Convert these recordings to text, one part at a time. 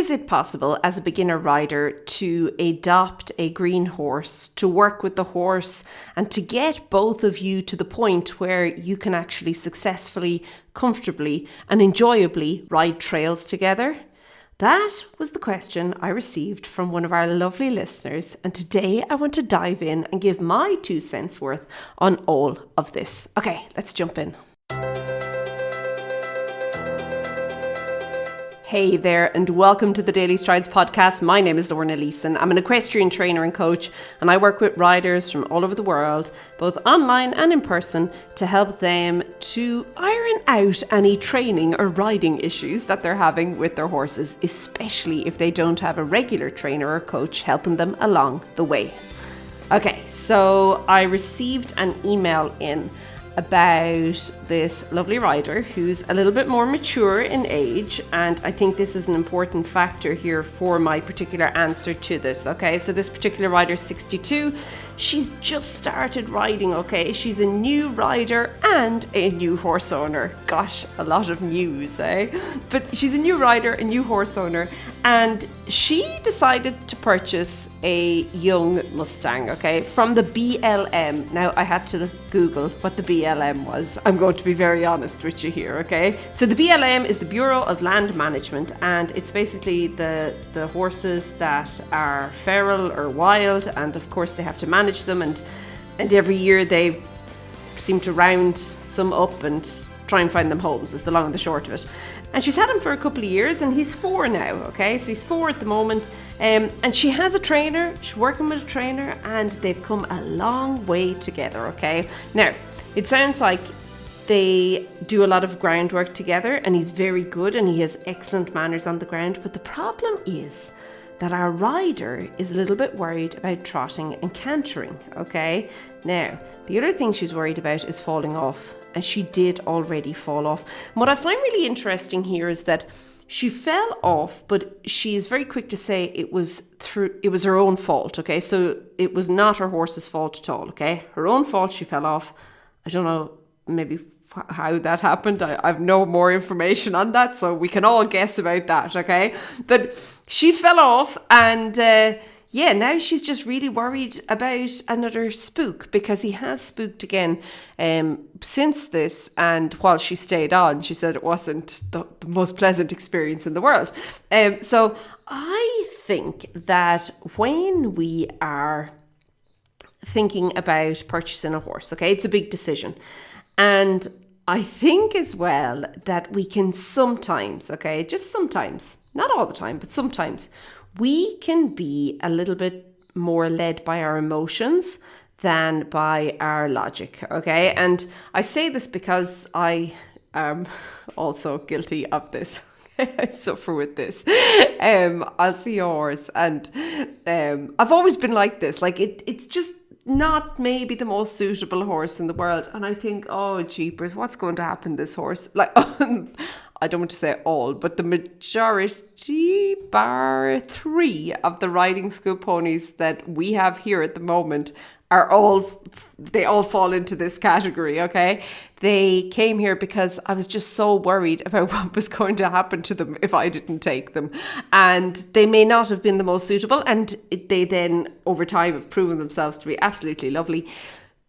is it possible as a beginner rider to adopt a green horse, to work with the horse, and to get both of you to the point where you can actually successfully, comfortably, and enjoyably ride trails together? That was the question I received from one of our lovely listeners, and today I want to dive in and give my 2 cents worth on all of this. Okay, let's jump in. Hey there, and welcome to the Daily Strides podcast. My name is Lorna Leeson. I'm an equestrian trainer and coach, and I work with riders from all over the world, both online and in person, to help them to iron out any training or riding issues that they're having with their horses, especially if they don't have a regular trainer or coach helping them along the way. Okay, so I received an email in about this lovely rider who's a little bit more mature in age, and I think this is an important factor here for my particular answer to this. Okay, so this particular rider is 62. She's just started riding, okay? She's a new rider and a new horse owner. Gosh, a lot of news, eh? But she's a new rider, a new horse owner, and she decided to purchase a young Mustang, okay, from the BLM. Now, I had to Google what the BLM was. I'm going to be very honest with you here, okay? So the BLM is the Bureau of Land Management, and it's basically the horses that are feral or wild, and of course they have to manage them, and every year they seem to round some up and try and find them homes, is the long and the short of it. And she's had him for a couple of years, and he's 4 now, okay? So he's 4 at the moment, and she has a trainer, she's working with a trainer, and they've come a long way together, okay? Now, it sounds like they do a lot of groundwork together, and he's very good, and he has excellent manners on the ground, but the problem is that our rider is a little bit worried about trotting and cantering, okay? Now, the other thing she's worried about is falling off, and she did already fall off. And what I find really interesting here is that she fell off, but she is very quick to say it was her own fault, okay? So it was not her horse's fault at all, okay? Her own fault, she fell off. I don't know, maybe how that happened. I've no more information on that, so we can all guess about that, okay? But she fell off, and now she's just really worried about another spook, because he has spooked again since this, and while she stayed on, she said it wasn't the most pleasant experience in the world. So I think that when we are thinking about purchasing a horse, okay, it's a big decision. And I think as well that we can sometimes, okay, just sometimes, not all the time, but sometimes we can be a little bit more led by our emotions than by our logic, okay? And I say this because I am also guilty of this. I suffer with this. I'll see a horse, and I've always been like this. Like it's just not maybe the most suitable horse in the world, and I think, oh jeepers, what's going to happen to this horse? Like I don't want to say all, but the majority, bar 3 of the riding school ponies that we have here at the moment they all fall into this category, okay? They came here because I was just so worried about what was going to happen to them if I didn't take them. And they may not have been the most suitable, and they then, over time, have proven themselves to be absolutely lovely.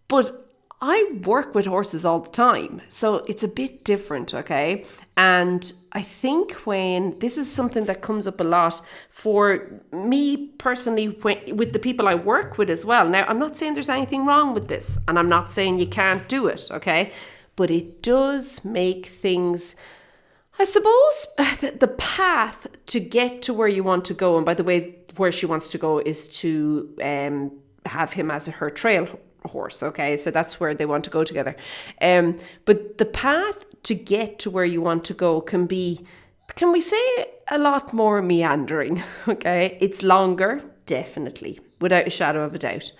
But I work with horses all the time, so it's a bit different, okay? And I think when this is something that comes up a lot for me personally, with the people I work with as well. Now, I'm not saying there's anything wrong with this, and I'm not saying you can't do it, okay? But it does make things, I suppose, the path to get to where you want to go, and by the way, where she wants to go is to have him as her trail horse, okay? So that's where they want to go together. But the path to get to where you want to go can be, can we say, a lot more meandering, okay? It's longer, definitely, without a shadow of a doubt.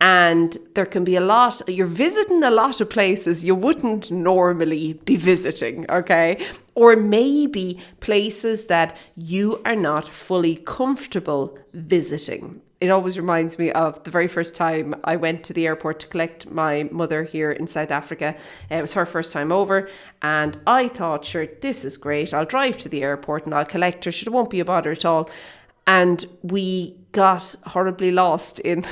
And there can be a lot, you're visiting a lot of places you wouldn't normally be visiting, okay? Or maybe places that you are not fully comfortable visiting. it always reminds me of the very first time I went to the airport to collect my mother here in South Africa. It was her first time over, and I thought, sure, this is great. I'll drive to the airport and I'll collect her. Sure, it won't be a bother at all. And we got horribly lost in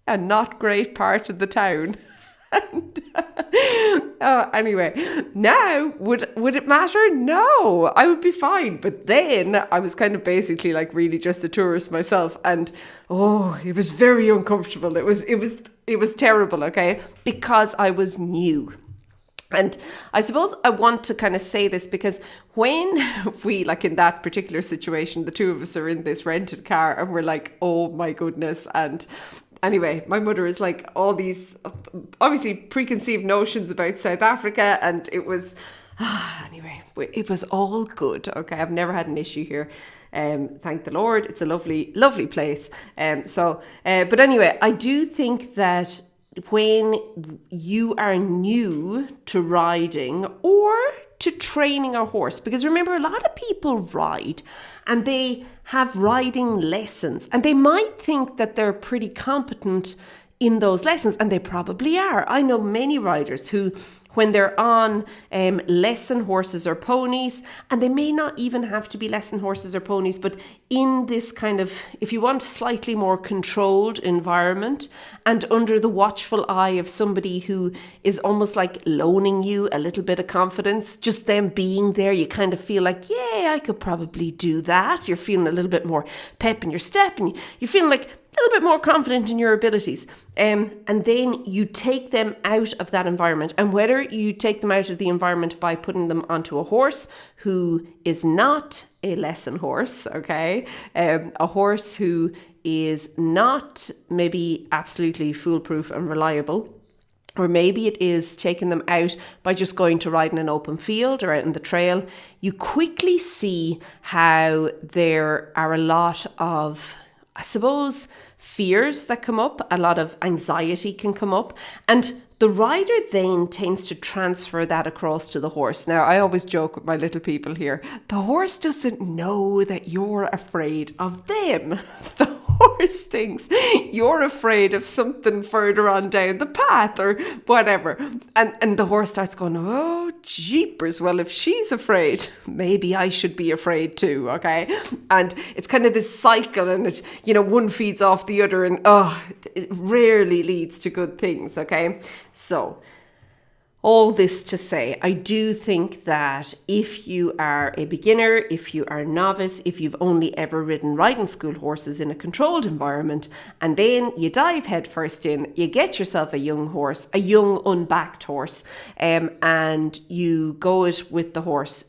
a not great part of the town. And, anyway, now would it matter? No, I would be fine. But then I was kind of basically like really just a tourist myself, and it was very uncomfortable. It was terrible, okay, because I was new. And I suppose I want to kind of say this because when we, like in that particular situation, the two of us are in this rented car and we're like, oh my goodness. And anyway, my mother is like all these obviously preconceived notions about South Africa, and it was, anyway, it was all good. Okay, I've never had an issue here. Thank the Lord. It's a lovely, lovely place. But anyway, I do think that when you are new to riding or to training a horse, because remember, a lot of people ride and they have riding lessons and they might think that they're pretty competent in those lessons, and they probably are. I know many riders who, when they're on lesson horses or ponies, and they may not even have to be lesson horses or ponies, but in this kind of, if you want, slightly more controlled environment and under the watchful eye of somebody who is almost like loaning you a little bit of confidence, just them being there, you kind of feel like, yeah, I could probably do that. You're feeling a little bit more pep in your step, and you're feeling like a little bit more confident in your abilities. And then you take them out of that environment. And whether you take them out of the environment by putting them onto a horse who is not a lesson horse, okay? A horse who is not maybe absolutely foolproof and reliable. Or maybe it is taking them out by just going to ride in an open field or out in the trail. You quickly see how there are a lot of, I suppose, fears that come up, a lot of anxiety can come up, and the rider then tends to transfer that across to the horse. Now, I always joke with my little people here, the horse doesn't know that you're afraid of them. The horse thinks you're afraid of something further on down the path or whatever. And the horse starts going, oh, jeepers, well, if she's afraid, maybe I should be afraid too, okay? And it's kind of this cycle, and it, one feeds off the other, and it rarely leads to good things, okay? So, all this to say, I do think that if you are a beginner, if you are a novice, if you've only ever ridden riding school horses in a controlled environment, and then you dive headfirst in, you get yourself a young horse, a young unbacked horse, and you go it with the horse.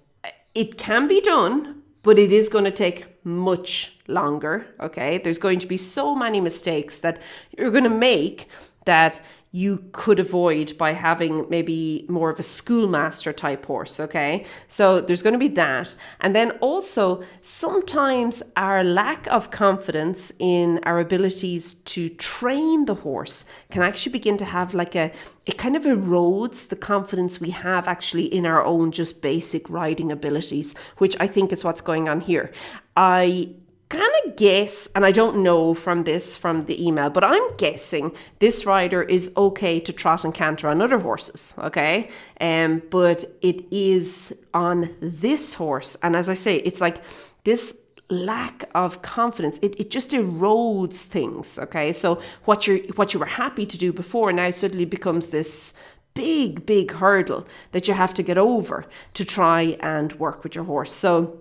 It can be done, but it is going to take much longer, okay? There's going to be so many mistakes that you're going to make that you could avoid by having maybe more of a schoolmaster type horse, okay? So there's going to be that. And then also, sometimes our lack of confidence in our abilities to train the horse can actually begin to have it kind of erodes the confidence we have actually in our own just basic riding abilities, which I think is what's going on here. I kind of guess, and I don't know from the email, but I'm guessing this rider is okay to trot and canter on other horses, okay? But it is on this horse, and as I say, it's like this lack of confidence, it just erodes things, okay? So what you were happy to do before now suddenly becomes this big hurdle that you have to get over to try and work with your horse. So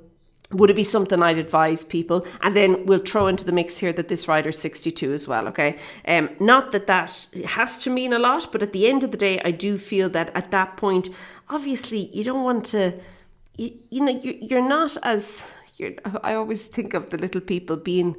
would it be something I'd advise people? And then we'll throw into the mix here that this rider's 62 as well, okay? Not that has to mean a lot, but at the end of the day, I do feel that at that point, obviously, you don't want to, you're not as, I always think of the little people being,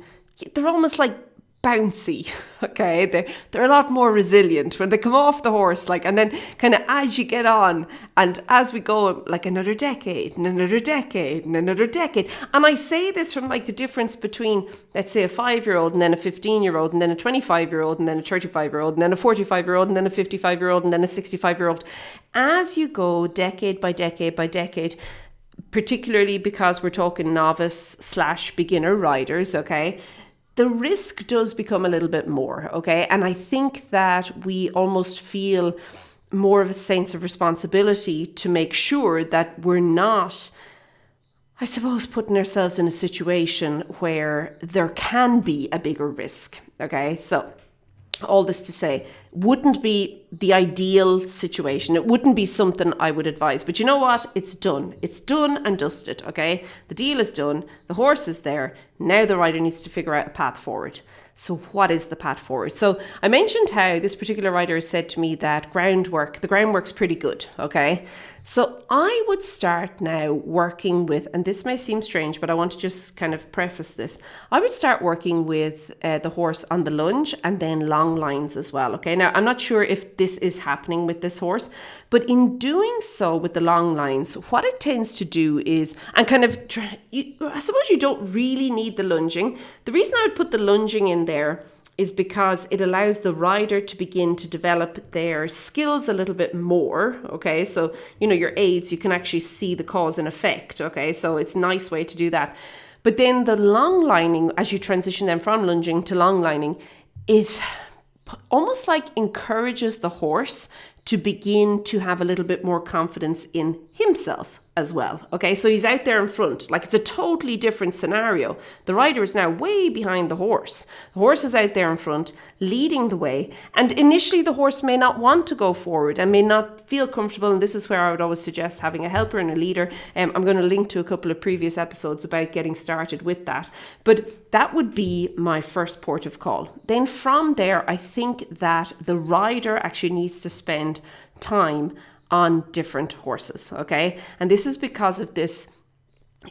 they're almost like bouncy, okay? They're a lot more resilient when they come off the horse, and then kind of as you get on and as we go, another decade and another decade and another decade. And I say this from the difference between, let's say, a 5-year-old and then a 15-year-old and then a 25-year-old and then a 35-year-old and then a 45-year-old and then a 55-year-old and then a 65-year-old. As you go decade by decade by decade, particularly because we're talking novice/beginner riders, okay? the risk does become a little bit more, okay? And I think that we almost feel more of a sense of responsibility to make sure that we're not, I suppose, putting ourselves in a situation where there can be a bigger risk, okay? So all this to say, wouldn't be the ideal situation. It wouldn't be something I would advise. But you know what? It's done. It's done and dusted, okay? The deal is done. The horse is there. Now the rider needs to figure out a path forward. So what is the path forward? So I mentioned how this particular rider said to me that the groundwork's pretty good, okay? So I would start now working with, and this may seem strange, but I want to just kind of preface this. I would start working with the horse on the lunge and then long lines as well, okay? Now, I'm not sure if this is happening with this horse, but in doing so with the long lines, what it tends to do is, and kind of, I suppose you don't really need the lunging. The reason I would put the lunging in there is because it allows the rider to begin to develop their skills a little bit more, okay? So, your aids, you can actually see the cause and effect, okay? So it's a nice way to do that. But then the long lining, as you transition them from lunging to long lining, it almost like encourages the horse to begin to have a little bit more confidence in himself as well. Okay, so he's out there in front. Like, it's a totally different scenario. The rider is now way behind the horse. The horse is out there in front, leading the way. And initially the horse may not want to go forward and may not feel comfortable. And this is where I would always suggest having a helper and a leader. I'm going to link to a couple of previous episodes about getting started with that. But that would be my first port of call. Then from there, I think that the rider actually needs to spend time on different horses, okay? And this is because of this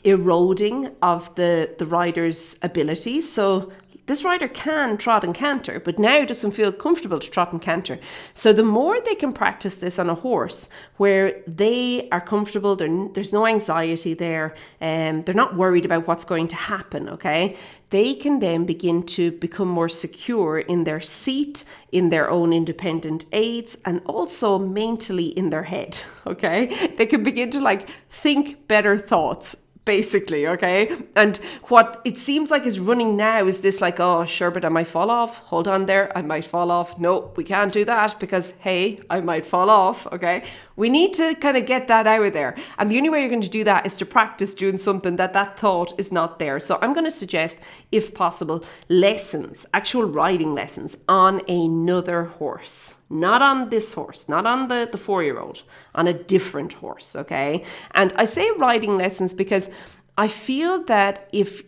eroding of the rider's abilities. So this rider can trot and canter, but now doesn't feel comfortable to trot and canter. So the more they can practice this on a horse where they are comfortable, there's no anxiety there, they're not worried about what's going to happen, okay? They can then begin to become more secure in their seat, in their own independent aids, and also mentally in their head, okay? They can begin to think better thoughts, basically, okay? And what it seems like is running now is this oh, sure, but I might fall off. Hold on there, I might fall off. No, we can't do that because, hey, I might fall off, okay? We need to kind of get that out of there. And the only way you're going to do that is to practice doing something that thought is not there. So I'm going to suggest, if possible, lessons, actual riding lessons on another horse. Not on this horse, not on the 4-year-old, on a different horse, okay? And I say riding lessons because I feel that if,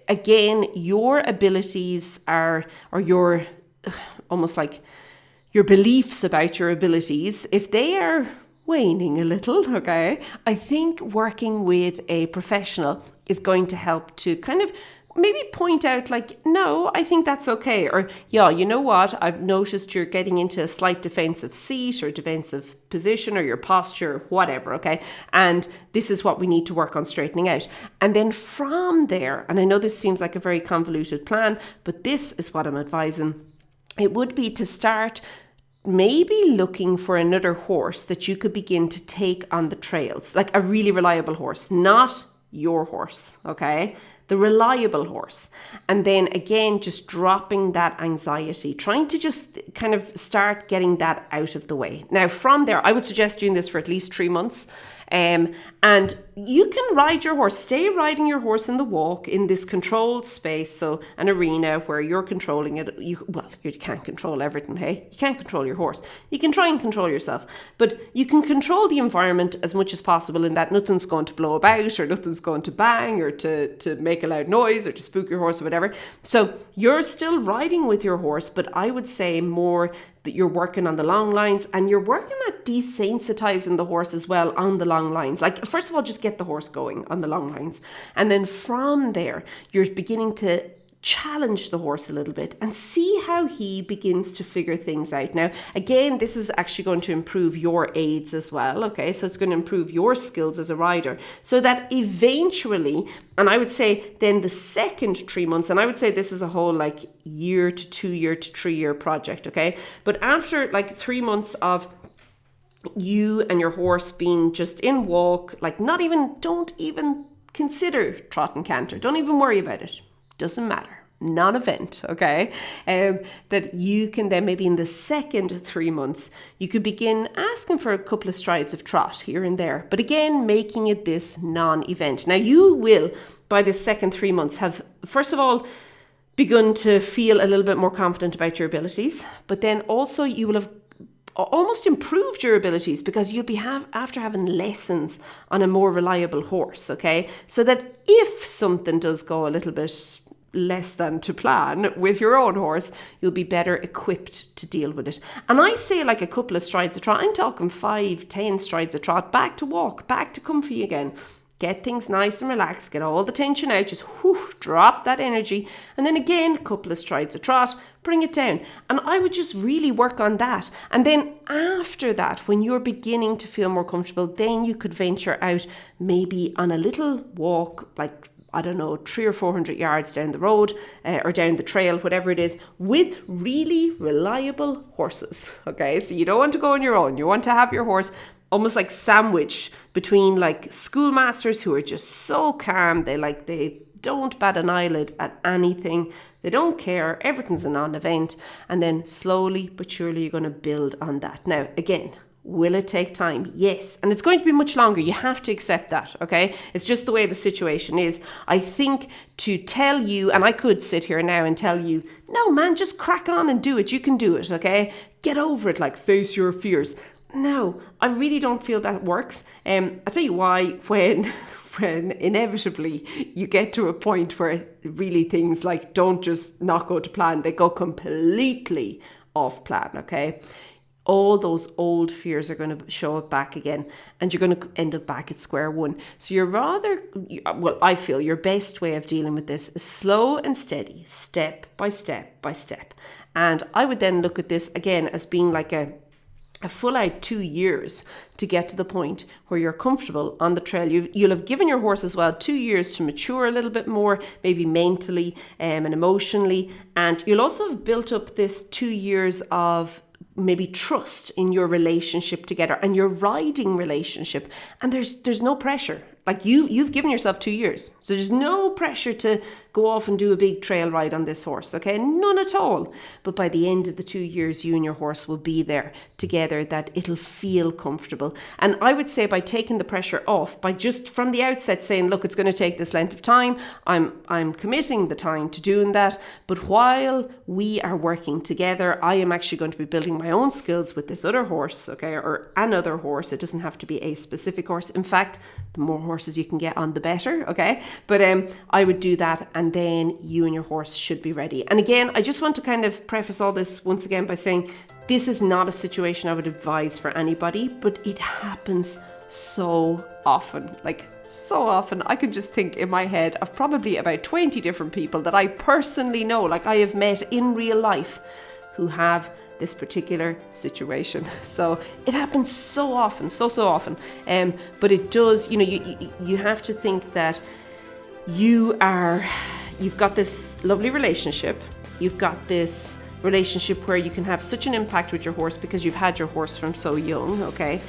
again, your abilities or your, almost like your beliefs about your abilities, if they are waning a little, okay, I think working with a professional is going to help to kind of maybe point out no, I think that's okay. Or, yeah, you know what? I've noticed you're getting into a slight defensive seat or defensive position or your posture, whatever, okay? And this is what we need to work on straightening out. And then from there, and I know this seems like a very convoluted plan, but this is what I'm advising. It would be to start maybe looking for another horse that you could begin to take on the trails, like a really reliable horse, not your horse, okay? The reliable horse. And then again, just dropping that anxiety, trying to just kind of start getting that out of the way. Now, from there, I would suggest doing this for at least 3 months. And you can ride your horse, stay riding your horse in the walk in this controlled space, so an arena where you're controlling it. You can't control everything, hey? You can't control your horse. You can try and control yourself, but you can control the environment as much as possible in that nothing's going to blow about or nothing's going to bang or to make a loud noise or to spook your horse or whatever. So you're still riding with your horse, but I would say more that you're working on the long lines and you're working at desensitizing the horse as well on the long lines. First of all, just get the horse going on the long lines. And then from there, you're beginning to challenge the horse a little bit and see how he begins to figure things out. Now, again, this is actually going to improve your aids as well, okay? So it's going to improve your skills as a rider so that eventually, and I would say then the second 3 months, and I would say this is a whole year to 2 year to 3 year project, okay? But after 3 months of you and your horse being just in walk, don't even consider trot and canter. Don't even worry about it. Doesn't matter. non-event, okay, that you can then maybe in the second 3 months, you could begin asking for a couple of strides of trot here and there. But again, making it this non-event. Now you will, by the second 3 months, have, first of all, begun to feel a little bit more confident about your abilities, but then also you will have almost improved your abilities because you'll be after having lessons on a more reliable horse, okay? So that if something does go a little bit less than to plan with your own horse, you'll be better equipped to deal with it. And I say like a couple of strides of trot, I'm talking 5-10 strides of trot, back to walk, back to comfy again. Get things nice and relaxed, get all the tension out, just drop that energy. And then again, a couple of strides of trot, bring it down. And I would just really work on that. And then after that, when you're beginning to feel more comfortable, then you could venture out maybe on a little walk, like, I don't know, 300 or 400 yards down the road or down the trail, whatever it is, with really reliable horses. Okay, so you don't want to go on your own. You want to have your horse almost like sandwiched between like schoolmasters who are just so calm. They don't bat an eyelid at anything. They don't care. Everything's a non-event. And then slowly but surely you're going to build on that. Now, again, will it take time? Yes. And it's going to be much longer. You have to accept that, okay? It's just the way the situation is. I think to tell you, and I could sit here now and tell you, no, man, just crack on and do it. You can do it, okay? Get over it, like face your fears. No, I really don't feel that works. I'll tell you why. When inevitably you get to a point where really things like don't just not go to plan, they go completely off plan, okay? All those old fears are going to show up back again and you're going to end up back at square one. So I feel your best way of dealing with this is slow and steady, step by step by step. And I would then look at this again as being like a full out 2 years to get to the point where you're comfortable on the trail. You'll have given your horse as well 2 years to mature a little bit more, maybe mentally and emotionally. And you'll also have built up this 2 years of maybe trust in your relationship together and your riding relationship. And there's no pressure. Like you've given yourself 2 years. So there's no pressure to go off and do a big trail ride on this horse, okay? None at all. But by the end of the 2 years, you and your horse will be there together, that it'll feel comfortable. And I would say by taking the pressure off, by just from the outset saying, look, it's going to take this length of time. I'm committing the time to doing that. But while we are working together, I am actually going to be building my own skills with this other horse, okay? Or another horse. It doesn't have to be a specific horse. In fact, the more horses you can get on, the better, okay? But I would do that, and then you and your horse should be ready. And again, I just want to kind of preface all this once again by saying this is not a situation I would advise for anybody, but it happens so often, like so often. I can just think in my head of probably about 20 different people that I personally know, like I have met in real life, who have this particular situation. So it happens so often, so often. But it does, you have to think that you've got this lovely relationship. You've got this relationship where you can have such an impact with your horse because you've had your horse from so young, okay?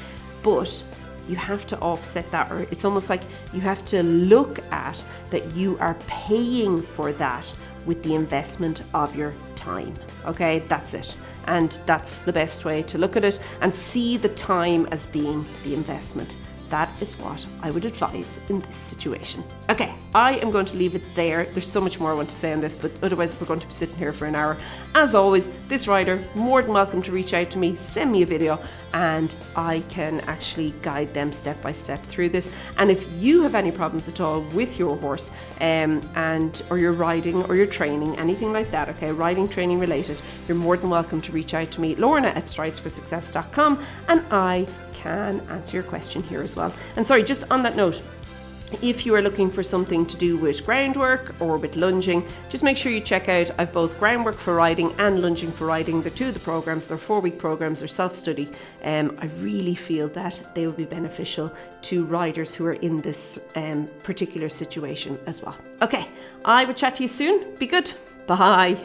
But you have to offset that, or it's almost like you have to look at that you are paying for that with the investment of your time, okay? That's it. And that's the best way to look at it, and see the time as being the investment. That is what I would advise in this situation. Okay, I am going to leave it there. There's so much more I want to say on this, but otherwise we're going to be sitting here for an hour. As always, this rider, more than welcome to reach out to me, send me a video, and I can actually guide them step by step through this. And if you have any problems at all with your horse, or your riding or your training, anything like that, okay, riding, training related, you're more than welcome to reach out to me, Lorna@stridesforsuccess.com, and I can answer your question here as well. And sorry, just on that note, if you are looking for something to do with groundwork or with lunging, just make sure you check out, I've both groundwork for riding and lunging for riding. They're two of the programs, they're 4-week programs, they're self-study. I really feel that they will be beneficial to riders who are in this particular situation as well. Okay, I will chat to you soon. Be good. Bye.